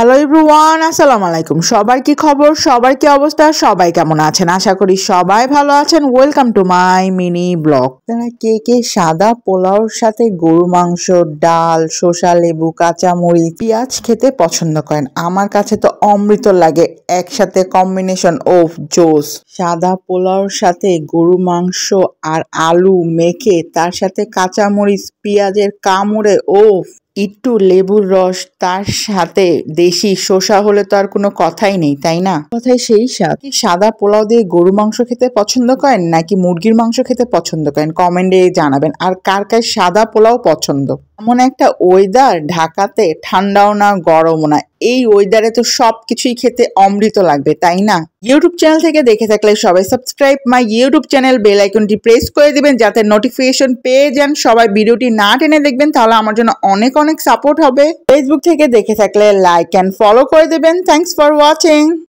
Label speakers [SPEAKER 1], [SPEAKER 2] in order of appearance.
[SPEAKER 1] Hello everyone, আসসালামু আলাইকুম। সবার কি খবর, সবার কি অবস্থা, সবাই কেমন আছেন? আশা করি সবাই ভালো আছেন। Welcome to my mini blog. তারা কে কে সাদা পোলাওর সাথে গরু মাংস, ডাল, শসা, লেবু, কাঁচামরিচ, পেঁয়াজ খেতে পছন্দ করেন? আমার কাছে তো অমৃত লাগে। একসাথে কম্বিনেশন ওফ জোস। সাদা পোলাওর সাথে গরু মাংস আর আলু মেখে তার সাথে কাঁচামরিচ, পেঁয়াজের কামড়ে ওফ, একটু লেবুর রস, তার সাথে দেশি শসা হলে তো আর কোনো কথাই নেই, তাই না? কথাই সেই স্বাদ। কি সাদা পোলাও দিয়ে গরু মাংস খেতে পছন্দ করেন নাকি মুরগির মাংস খেতে পছন্দ করেন? কমেন্টে জানাবেন। আর কার কার সাদা পোলাও পছন্দ? এমন একটা ওয়েদার, ঢাকাতে ঠান্ডাও না গরমও না, এই ওয়েদারে তো সবকিছুই খেতে অমৃত লাগবে, তাই না? ইউটিউব চ্যানেল থেকে দেখে থাকলে সবাই subscribe my YouTube channel, bell আইকনটি প্রেস করে দিবেন যাতে নোটিফিকেশন পেয়ে যান। সবাই ভিডিওটি না টেনে দেখবেন, তাহলে আমার জন্য অনেক অনেক সাপোর্ট হবে। ফেসবুক থেকে দেখে থাকলে লাইক অ্যান্ড ফলো করে দেবেন। Thanks for watching.